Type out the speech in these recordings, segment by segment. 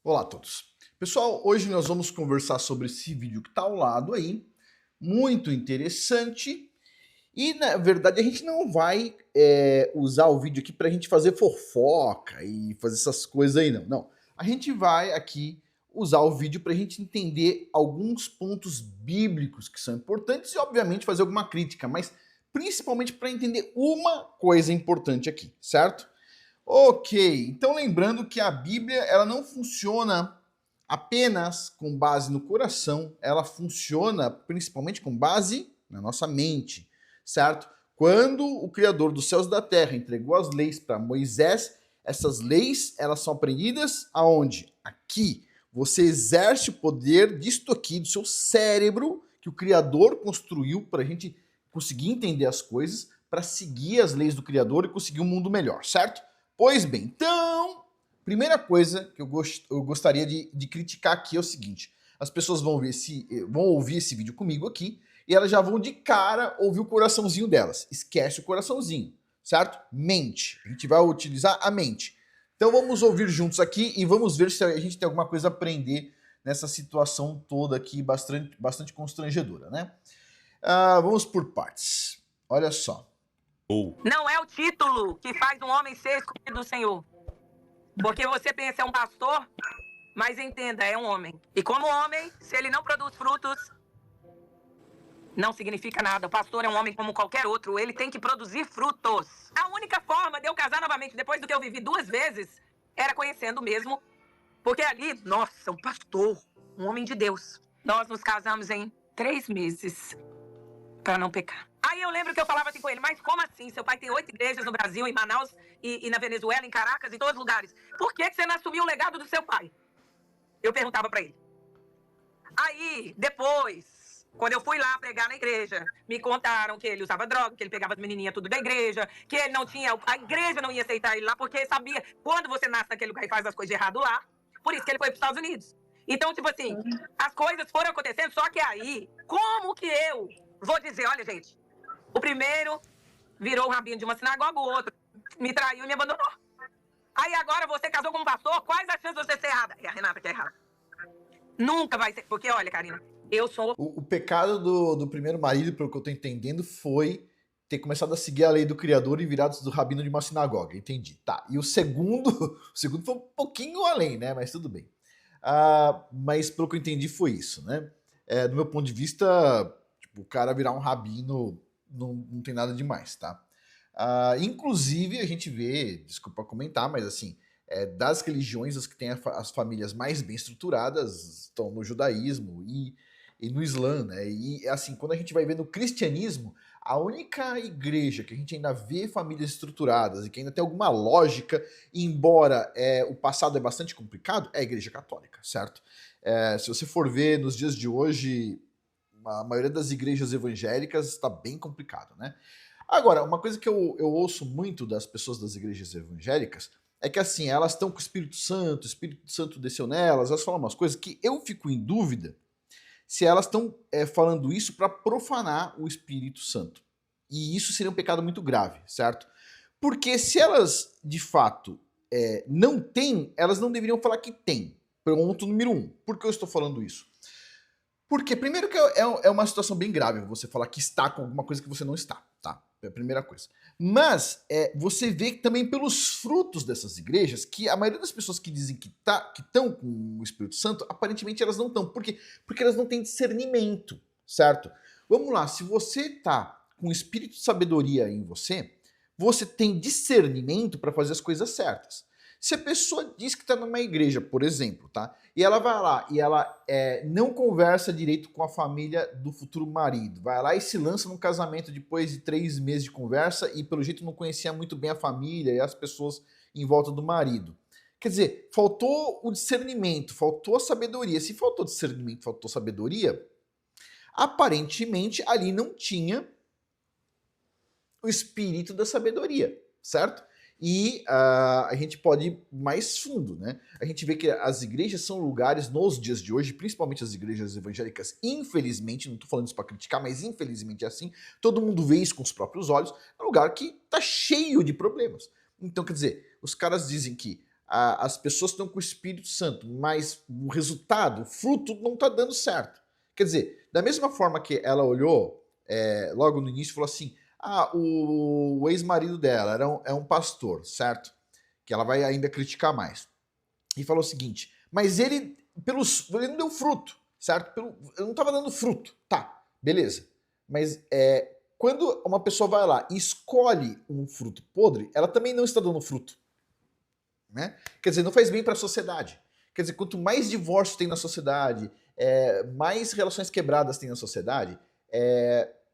Olá a todos. Pessoal, hoje nós vamos conversar sobre esse vídeo que está ao lado aí, muito interessante. E na verdade a gente não vai usar o vídeo aqui para a gente fazer fofoca e fazer essas coisas aí, não. Não. A gente vai aqui usar o vídeo para a gente entender alguns pontos bíblicos que são importantes e, obviamente, fazer alguma crítica, mas principalmente para entender uma coisa importante aqui, certo? Ok, então lembrando que a Bíblia ela não funciona apenas com base no coração, ela funciona principalmente com base na nossa mente, certo? Quando o Criador dos céus e da terra entregou as leis para Moisés, essas leis elas são aprendidas aonde? Aqui. Você exerce o poder disto aqui, do seu cérebro, que o Criador construiu para a gente conseguir entender as coisas, para seguir as leis do Criador e conseguir um mundo melhor, certo? Pois bem, então, primeira coisa que eu gostaria de criticar aqui é o seguinte: as pessoas vão ouvir esse vídeo comigo aqui e elas já vão de cara ouvir o coraçãozinho delas. Esquece o coraçãozinho, certo? Mente. A gente vai utilizar a mente. Então vamos ouvir juntos aqui e vamos ver se a gente tem alguma coisa a aprender nessa situação toda aqui, bastante constrangedora, né? Vamos por partes. Olha só. Não é o título que faz um homem ser escolhido do Senhor. Porque você pensa é um pastor, mas entenda, é um homem. E como homem, se ele não produz frutos, não significa nada. O pastor é um homem como qualquer outro, ele tem que produzir frutos. A única forma de eu casar novamente, depois do que eu vivi 2 vezes, era conhecendo mesmo. Porque ali, nossa, um pastor, um homem de Deus. Nós nos casamos em 3 meses para não pecar. Aí eu lembro que eu falava assim com ele, mas como assim? Seu pai tem 8 igrejas no Brasil, em Manaus, e na Venezuela, em Caracas, em todos os lugares. Por que você não assumiu o legado do seu pai? Eu perguntava pra ele. Aí, depois, quando eu fui lá pregar na igreja, me contaram que ele usava droga, que ele pegava as menininhas tudo da igreja, que ele não tinha... A igreja não ia aceitar ele lá, porque sabia, quando você nasce naquele lugar e faz as coisas de errado lá, por isso que ele foi pros Estados Unidos. Então, tipo assim, as coisas foram acontecendo, só que aí, como que eu vou dizer, olha, gente, o primeiro virou o rabinho de uma sinagoga, o outro me traiu e me abandonou. Aí agora você casou com um pastor, quais as chances de você ser errada? É a Renata que é errada. Nunca vai ser, porque olha, Karina, eu sou... O pecado do primeiro marido, pelo que eu tô entendendo, foi ter começado a seguir a lei do Criador e virado do rabino de uma sinagoga. Entendi. Tá. E o segundo, o segundo foi um pouquinho além, né? Mas tudo bem. Mas pelo que eu entendi foi isso, né? Do meu ponto de vista, tipo, o cara virar um rabino não tem nada demais, tá? Inclusive, a gente vê, desculpa comentar, mas assim, das religiões, as que têm as famílias mais bem estruturadas estão no judaísmo e no Islã, né? E assim, quando a gente vai ver no cristianismo, a única igreja que a gente ainda vê famílias estruturadas e que ainda tem alguma lógica, embora o passado é bastante complicado, é a igreja católica, certo? Se você for ver nos dias de hoje, a maioria das igrejas evangélicas está bem complicado, né? Agora, uma coisa que eu ouço muito das pessoas das igrejas evangélicas é que assim, elas estão com o Espírito Santo desceu nelas, elas falam umas coisas que eu fico em dúvida se elas estão falando isso para profanar o Espírito Santo. E isso seria um pecado muito grave, certo? Porque se elas, de fato, não têm, elas não deveriam falar que tem. Ponto número 1. Por que eu estou falando isso? Porque, primeiro, que é uma situação bem grave você falar que está com alguma coisa que você não está, tá? É a primeira coisa. Mas você vê também pelos frutos dessas igrejas que a maioria das pessoas que dizem que estão com o Espírito Santo, aparentemente elas não estão. Por quê? Porque elas não têm discernimento, certo? Vamos lá, se você está com o espírito de sabedoria em você, você tem discernimento para fazer as coisas certas. Se a pessoa diz que está numa igreja, por exemplo, tá? E ela vai lá e ela não conversa direito com a família do futuro marido, vai lá e se lança num casamento depois de 3 meses de conversa e pelo jeito não conhecia muito bem a família e as pessoas em volta do marido. Quer dizer, faltou o discernimento, faltou a sabedoria. Se faltou discernimento, faltou sabedoria, aparentemente ali não tinha o espírito da sabedoria, certo? E a gente pode ir mais fundo, né? A gente vê que as igrejas são lugares, nos dias de hoje, principalmente as igrejas evangélicas, infelizmente, não estou falando isso para criticar, mas infelizmente é assim, todo mundo vê isso com os próprios olhos, é um lugar que está cheio de problemas. Então, quer dizer, os caras dizem que as pessoas estão com o Espírito Santo, mas o resultado, o fruto, não está dando certo. Quer dizer, da mesma forma que ela olhou logo no início e falou assim: o ex-marido dela é um pastor, certo? Que ela vai ainda criticar mais. E falou o seguinte: mas ele não deu fruto, certo? Ele não estava dando fruto. Tá, beleza. Mas quando uma pessoa vai lá e escolhe um fruto podre, ela também não está dando fruto. Né? Quer dizer, não faz bem para a sociedade. Quer dizer, quanto mais divórcio tem na sociedade, mais relações quebradas tem na sociedade,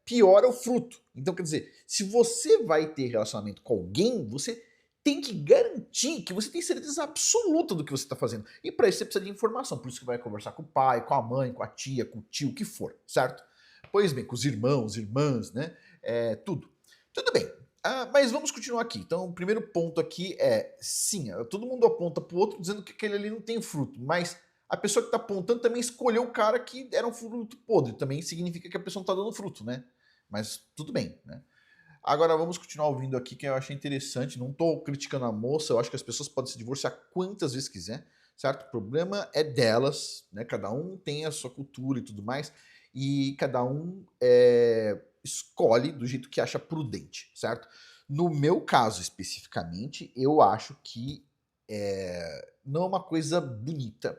piora o fruto. Então, quer dizer, se você vai ter relacionamento com alguém, você tem que garantir que você tem certeza absoluta do que você está fazendo. E para isso você precisa de informação. Por isso que vai conversar com o pai, com a mãe, com a tia, com o tio, o que for, certo? Pois bem, com os irmãos, irmãs, né? Tudo. Tudo bem. Mas vamos continuar aqui. Então, o primeiro ponto aqui sim, todo mundo aponta para o outro dizendo que aquele ali não tem fruto, mas a pessoa que está apontando também escolheu o cara que era um fruto podre. Também significa que a pessoa não está dando fruto, né? Mas tudo bem, né? Agora vamos continuar ouvindo aqui, que eu achei interessante. Não estou criticando a moça, eu acho que as pessoas podem se divorciar quantas vezes quiser, certo? O problema é delas, né? Cada um tem a sua cultura e tudo mais, e cada um escolhe do jeito que acha prudente, certo? No meu caso especificamente, eu acho que não é uma coisa bonita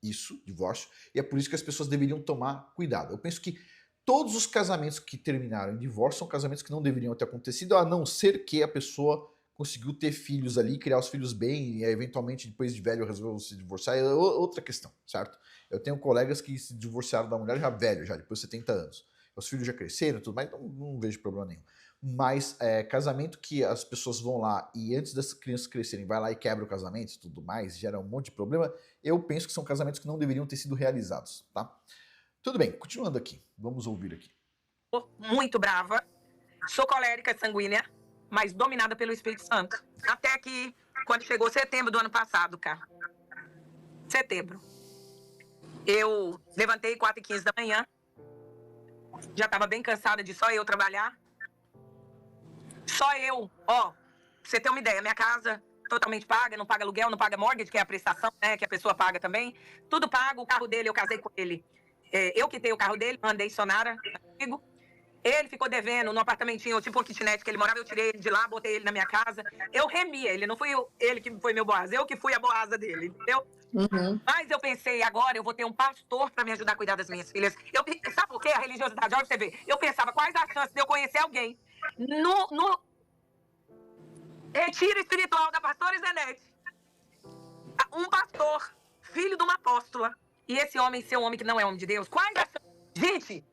isso, divórcio, e é por isso que as pessoas deveriam tomar cuidado. Eu penso que todos os casamentos que terminaram em divórcio são casamentos que não deveriam ter acontecido, a não ser que a pessoa conseguiu ter filhos ali, criar os filhos bem, e eventualmente depois de velho resolveu se divorciar, é outra questão, certo? Eu tenho colegas que se divorciaram da mulher já velho, já depois de 70 anos. Os filhos já cresceram e tudo mais, então não vejo problema nenhum. Mas casamento que as pessoas vão lá e antes das crianças crescerem, vai lá e quebra o casamento e tudo mais, gera um monte de problema, eu penso que são casamentos que não deveriam ter sido realizados, tá? Tudo bem, continuando aqui. Vamos ouvir aqui. Muito brava, sou colérica sanguínea, mas dominada pelo Espírito Santo. Até que, quando chegou setembro do ano passado, cara. Setembro. Eu levantei 4h15 da manhã. Já estava bem cansada de só eu trabalhar. Só eu. Pra você ter uma ideia, minha casa totalmente paga, não paga aluguel, não paga mortgage, que é a prestação, né, que a pessoa paga também. Tudo pago, o carro dele, eu casei com ele. Eu quitei o carro dele, mandei Sonara comigo. Ele ficou devendo no apartamentinho, tipo um kitnet que ele morava, eu tirei ele de lá, botei ele na minha casa. Eu remia ele, não fui ele que foi meu Boaz, eu que fui a Boaza dele, entendeu? Uhum. Mas eu pensei, agora eu vou ter um pastor para me ajudar a cuidar das minhas filhas. Sabe por quê? A religiosidade, olha pra você ver. Eu pensava, quais as chances de eu conhecer alguém no retiro espiritual da pastora Zenete? Um pastor, filho de uma apóstola, e esse homem ser um homem que não é homem de Deus? Quais as chances? Gente,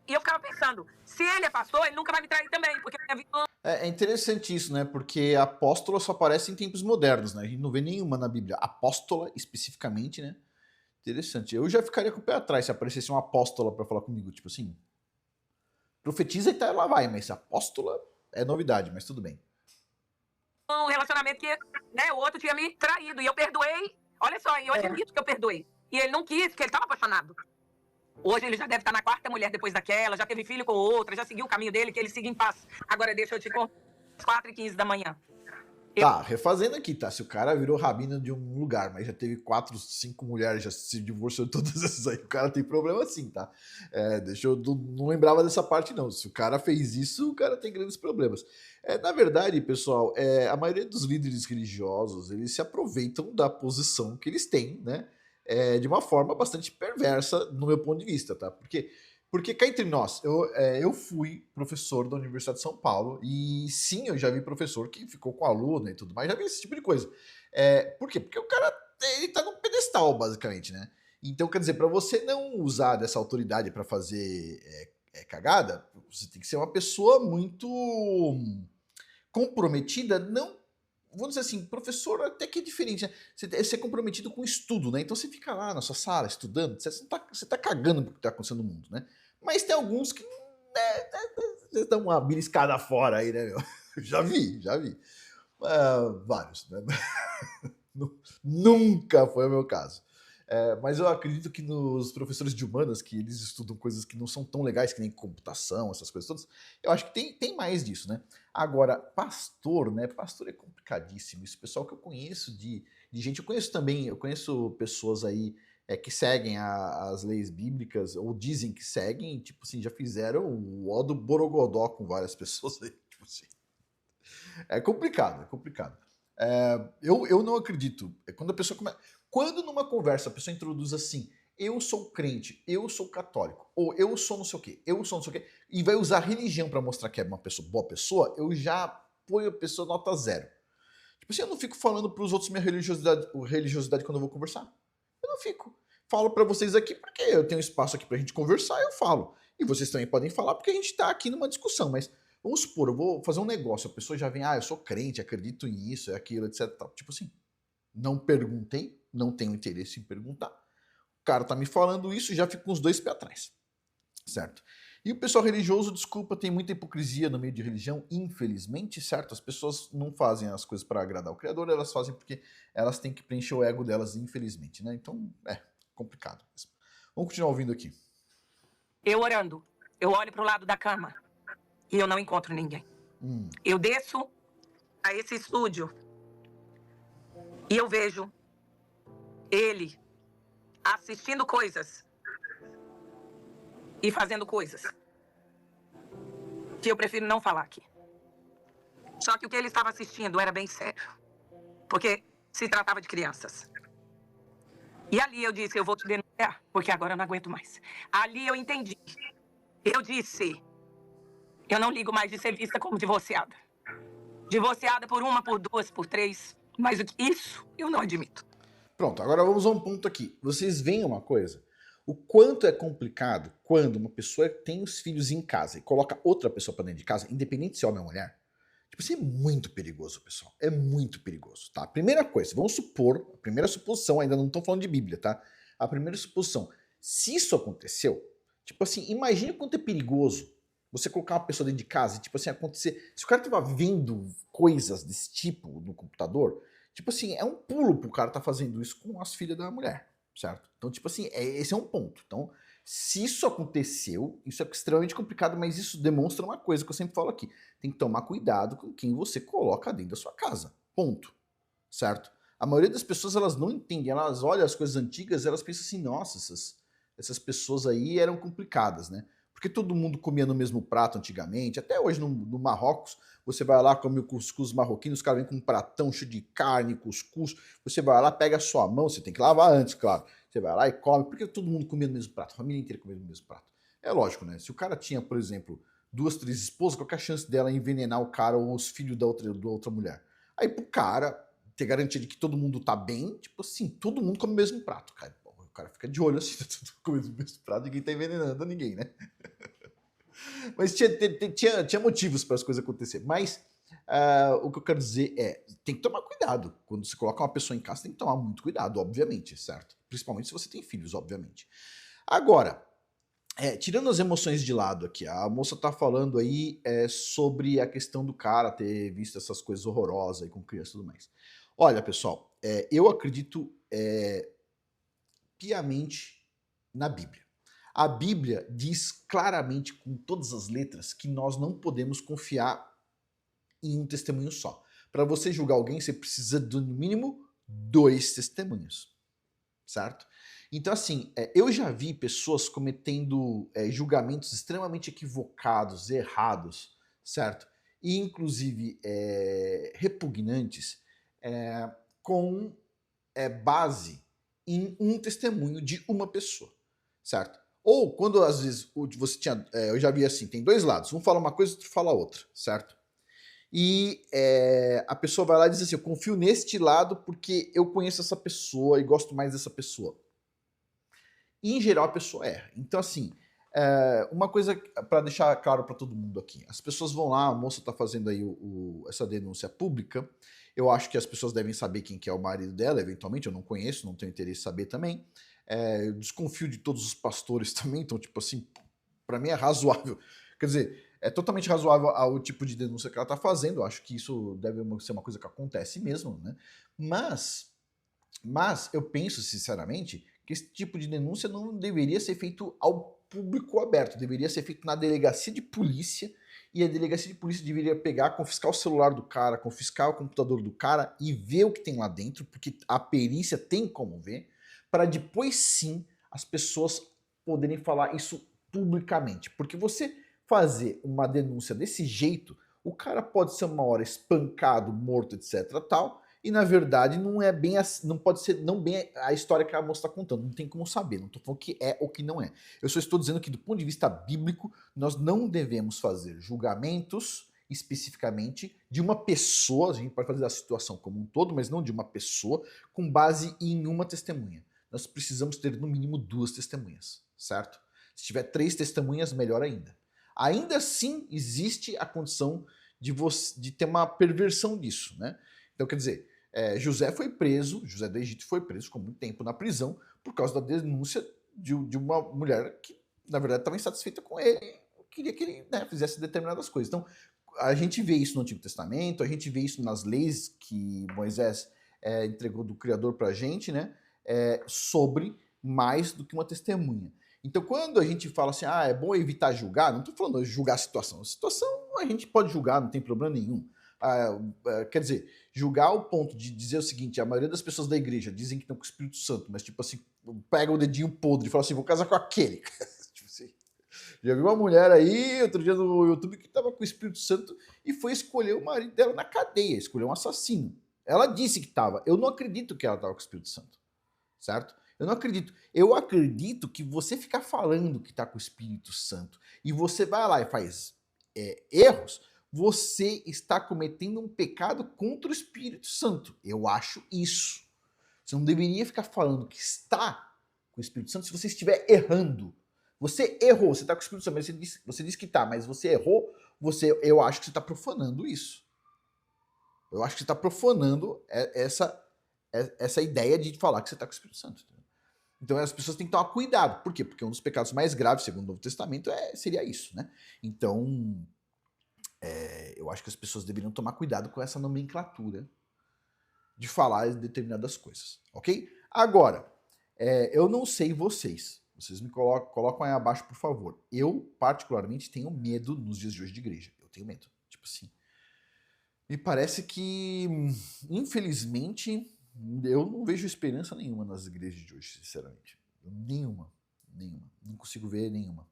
e eu ficava pensando, se ele é pastor, ele nunca vai me trair também, porque minha vida... É interessante isso, né? Porque a apóstola só aparece em tempos modernos, né? A gente não vê nenhuma na Bíblia. Apóstola, especificamente, né? Interessante. Eu já ficaria com o pé atrás se aparecesse uma apóstola pra falar comigo, tipo assim. Profetiza e tá, lá vai, mas apóstola é novidade, mas tudo bem. Um relacionamento que, né, o outro tinha me traído, e eu perdoei. Olha só, e eu admito que eu perdoei. E ele não quis, porque ele estava apaixonado. Hoje ele já deve estar na 4ª mulher depois daquela, já teve filho com outra, já seguiu o caminho dele, que ele siga em paz. Agora deixa eu te contar, 4h15 da manhã. Tá, refazendo aqui, tá? Se o cara virou rabino de um lugar, mas já teve 4, 5 mulheres, já se divorciou de todas essas aí, o cara tem problema sim, tá? Não lembrava dessa parte não. Se o cara fez isso, o cara tem grandes problemas. Na verdade, pessoal, a maioria dos líderes religiosos, eles se aproveitam da posição que eles têm, né? De uma forma bastante perversa, no meu ponto de vista, tá? Porque cá entre nós, eu fui professor da Universidade de São Paulo e sim, eu já vi professor que ficou com aluno e tudo mais, já vi esse tipo de coisa. Por quê? Porque o cara, ele tá num pedestal, basicamente, né? Então, quer dizer, para você não usar dessa autoridade para fazer cagada, você tem que ser uma pessoa muito comprometida, não. Vamos dizer assim, professor até que é diferente, né? Você é comprometido com o estudo, né? Então você fica lá na sua sala estudando, você tá cagando pro que tá acontecendo no mundo, né? Mas tem alguns que você dá uma beliscada fora aí, né, meu? Já vi. Vários, né? Nunca foi o meu caso. Mas eu acredito que nos professores de humanas, que eles estudam coisas que não são tão legais, que nem computação, essas coisas todas, eu acho que tem mais disso, né? Agora, pastor, né? Pastor é complicadíssimo. Isso, pessoal que eu conheço de gente, eu conheço também, eu conheço pessoas aí que seguem as leis bíblicas, ou dizem que seguem, tipo assim, já fizeram o ó do Borogodó com várias pessoas aí, tipo assim. É complicado, é complicado. Eu não acredito. Quando a pessoa quando numa conversa a pessoa introduz assim, eu sou crente, eu sou católico, ou eu sou não sei o quê, eu sou não sei o quê, e vai usar religião para mostrar que é uma pessoa boa pessoa, eu já ponho a pessoa nota zero. Tipo assim, eu não fico falando para os outros minha religiosidade quando eu vou conversar. Eu não fico. Falo para vocês aqui porque eu tenho espaço aqui pra gente conversar, eu falo. E vocês também podem falar porque a gente tá aqui numa discussão, mas vamos supor, eu vou fazer um negócio, a pessoa já vem, eu sou crente, acredito nisso, é aquilo, etc. Tal. Tipo assim, não perguntei, não tenho interesse em perguntar. O cara tá me falando isso, já fico com os dois pés atrás, certo? E o pessoal religioso, desculpa, tem muita hipocrisia no meio de religião, infelizmente, certo? As pessoas não fazem as coisas para agradar o Criador, elas fazem porque elas têm que preencher o ego delas, infelizmente, né? Então, complicado. Vamos continuar ouvindo aqui. Eu orando, eu olho pro lado da cama e eu não encontro ninguém. Eu desço a esse estúdio e eu vejo ele assistindo coisas e fazendo coisas que eu prefiro não falar aqui. Só que o que ele estava assistindo era bem sério, porque se tratava de crianças. E ali eu disse, eu vou te denunciar, porque agora eu não aguento mais. Ali eu entendi. Eu disse, eu não ligo mais de ser vista como divorciada. Divorciada por uma, por duas, por três, mas isso eu não admito. Pronto, agora vamos a um ponto aqui. Vocês veem uma coisa? O quanto é complicado quando uma pessoa tem os filhos em casa e coloca outra pessoa pra dentro de casa, independente se é homem ou mulher. Tipo, isso é muito perigoso, pessoal. É muito perigoso, tá? Primeira coisa, vamos supor, a primeira suposição, ainda não estou falando de Bíblia, tá? A primeira suposição, se isso aconteceu, tipo assim, imagina quanto é perigoso você colocar uma pessoa dentro de casa e, tipo assim, acontecer... Se o cara estiver vendo coisas desse tipo no computador, tipo assim, é um pulo pro cara estar fazendo isso com as filhas da mulher, certo? Então, tipo assim, esse é um ponto. Então, se isso aconteceu, isso é extremamente complicado, mas isso demonstra uma coisa que eu sempre falo aqui. Tem que tomar cuidado com quem você coloca dentro da sua casa. Ponto. Certo? A maioria das pessoas, elas não entendem. Elas olham as coisas antigas, elas pensam assim, nossa, essas pessoas aí eram complicadas, né? Porque todo mundo comia no mesmo prato antigamente. Até hoje no Marrocos, você vai lá, come o cuscuz marroquino, os caras vêm com um pratão cheio de carne, cuscuz. Você vai lá, pega a sua mão, você tem que lavar antes, claro. Você vai lá e come, porque todo mundo comia no mesmo prato, a família inteira comia no mesmo prato. É lógico, né? Se o cara tinha, por exemplo, 2, 3 esposas, qual que é a chance dela envenenar o cara ou os filhos da outra mulher? Aí pro cara ter garantia de que todo mundo tá bem, tipo assim, todo mundo come o mesmo prato, cara. O cara fica de olho assim, tá todo mundo comendo o mesmo prato, ninguém tá envenenando ninguém, né? Mas tinha motivos para as coisas acontecerem. Mas o que eu quero dizer é, tem que tomar cuidado. Quando você coloca uma pessoa em casa, tem que tomar muito cuidado, obviamente, certo? Principalmente se você tem filhos, obviamente. Agora, tirando as emoções de lado aqui, a moça tá falando aí sobre a questão do cara ter visto essas coisas horrorosas aí com criança e tudo mais. Olha, pessoal, eu acredito piamente na Bíblia. A Bíblia diz claramente, com todas as letras, que nós não podemos confiar em um testemunho só. Para você julgar alguém, você precisa de, no mínimo, 2 testemunhos, certo? Então, assim, eu já vi pessoas cometendo julgamentos extremamente equivocados, errados, certo? E, inclusive, repugnantes, com base em um testemunho de uma pessoa, certo? Ou quando, às vezes, você tinha... eu já vi assim, tem 2 lados. Um fala uma coisa, outro fala outra, certo? E a pessoa vai lá e diz assim, eu confio neste lado porque eu conheço essa pessoa e gosto mais dessa pessoa. E, em geral, a pessoa erra. Então, assim, uma coisa para deixar claro para todo mundo aqui. As pessoas vão lá, a moça está fazendo aí essa denúncia pública. Eu acho que as pessoas devem saber quem que é o marido dela, eventualmente. Eu não conheço, não tenho interesse em saber também. Eu desconfio de todos os pastores também, então, tipo assim, para mim é razoável. Quer dizer, é totalmente razoável ao tipo de denúncia que ela tá fazendo. Eu acho que isso deve ser uma coisa que acontece mesmo, né? Mas eu penso, sinceramente, que esse tipo de denúncia não deveria ser feito ao público aberto, deveria ser feito na delegacia de polícia, e a delegacia de polícia deveria pegar, confiscar o celular do cara, confiscar o computador do cara e ver o que tem lá dentro, porque a perícia tem como ver, para depois sim as pessoas poderem falar isso publicamente. Porque você fazer uma denúncia desse jeito, o cara pode ser uma hora espancado, morto, etc, tal, e na verdade não é bem assim, não pode ser não bem a história que a moça está contando, não tem como saber, não estou falando que é ou que não é. Eu só estou dizendo que do ponto de vista bíblico, nós não devemos fazer julgamentos especificamente de uma pessoa, a gente pode fazer da situação como um todo, mas não de uma pessoa, com base em uma testemunha. Nós precisamos ter no mínimo 2 testemunhas, certo? Se tiver 3 testemunhas, melhor ainda. Ainda assim, existe a condição de ter uma perversão disso, né? Então, quer dizer, José foi preso, José do Egito foi preso, ficou muito tempo na prisão, por causa da denúncia de uma mulher que, na verdade, estava insatisfeita com ele, queria que ele, né, fizesse determinadas coisas. Então, a gente vê isso no Antigo Testamento, a gente vê isso nas leis que Moisés entregou do Criador para a gente, né, sobre mais do que uma testemunha. Então, quando a gente fala assim, é bom evitar julgar, não estou falando de julgar a situação. A situação a gente pode julgar, não tem problema nenhum. Quer dizer, julgar o ponto de dizer o seguinte, a maioria das pessoas da igreja dizem que estão com o Espírito Santo, mas tipo assim, pega o dedinho podre e fala assim, vou casar com aquele. Tipo assim, já vi uma mulher aí, outro dia no YouTube, que estava com o Espírito Santo e foi escolher o marido dela na cadeia, escolher um assassino. Ela disse que estava. Eu não acredito que ela estava com o Espírito Santo, certo? Eu não acredito. Eu acredito que você ficar falando que está com o Espírito Santo e você vai lá e faz erros, você está cometendo um pecado contra o Espírito Santo. Eu acho isso. Você não deveria ficar falando que está com o Espírito Santo se você estiver errando. Você errou, você está com o Espírito Santo, mas você disse que está, mas você errou, eu acho que você está profanando isso. Eu acho que você está profanando essa ideia de falar que você está com o Espírito Santo. Então as pessoas têm que tomar cuidado. Por quê? Porque um dos pecados mais graves, segundo o Novo Testamento, seria isso, né? Então, eu acho que as pessoas deveriam tomar cuidado com essa nomenclatura de falar determinadas coisas, ok? Agora, eu não sei vocês. Vocês me colocam aí abaixo, por favor. Eu, particularmente, tenho medo nos dias de hoje de igreja. Eu tenho medo. Tipo assim, me parece que, infelizmente, eu não vejo esperança nenhuma nas igrejas de hoje, sinceramente. Nenhuma. Não consigo ver nenhuma.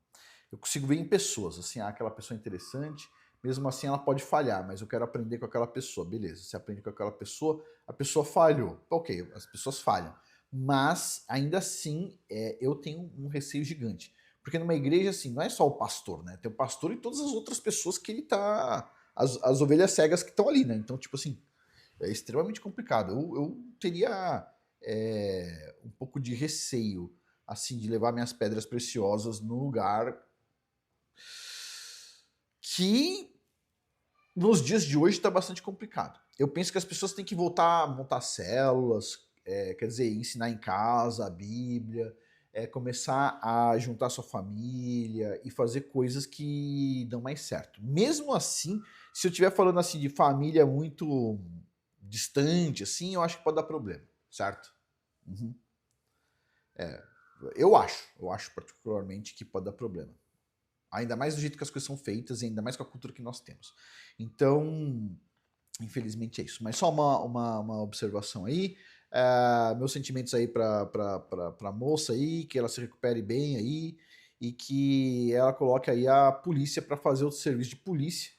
Eu consigo ver em pessoas, assim, aquela pessoa interessante, mesmo assim ela pode falhar, mas eu quero aprender com aquela pessoa. Beleza, você aprende com aquela pessoa, a pessoa falhou. Ok, as pessoas falham. Mas, ainda assim, eu tenho um receio gigante. Porque numa igreja, assim, não é só o pastor, né? Tem o pastor e todas as outras pessoas que ele tá... As ovelhas cegas que estão ali, né? Então, tipo assim, é extremamente complicado. Eu teria um pouco de receio, assim, de levar minhas pedras preciosas num lugar que nos dias de hoje está bastante complicado. Eu penso que as pessoas têm que voltar a montar células, quer dizer, ensinar em casa a Bíblia, começar a juntar sua família e fazer coisas que dão mais certo. Mesmo assim, se eu estiver falando assim de família muito distante, assim, eu acho que pode dar problema, certo? Uhum. Eu acho particularmente que pode dar problema. Ainda mais do jeito que as coisas são feitas e ainda mais com a cultura que nós temos. Então, infelizmente é isso. Mas só uma observação aí. Meus sentimentos aí pra moça aí, que ela se recupere bem aí e que ela coloque aí a polícia para fazer o serviço de polícia.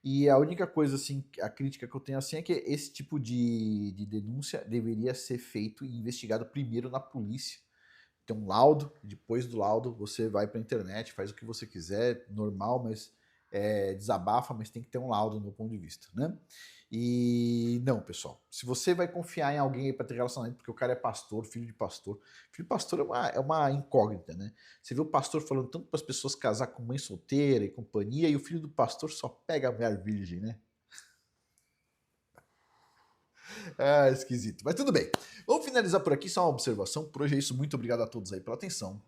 E a única coisa, assim, a crítica que eu tenho assim é que esse tipo de denúncia deveria ser feito e investigado primeiro na polícia. Tem um laudo, depois do laudo você vai para a internet, faz o que você quiser, normal, mas desabafa, mas tem que ter um laudo no meu ponto de vista, né? E não, pessoal, se você vai confiar em alguém para ter relacionamento, porque o cara é pastor, filho de pastor é uma incógnita, né? Você vê o pastor falando tanto para as pessoas casar com mãe solteira e companhia, e o filho do pastor só pega a mulher virgem, né? Esquisito. Mas tudo bem. Vamos finalizar por aqui, só uma observação. Por hoje é isso. Muito obrigado a todos aí pela atenção.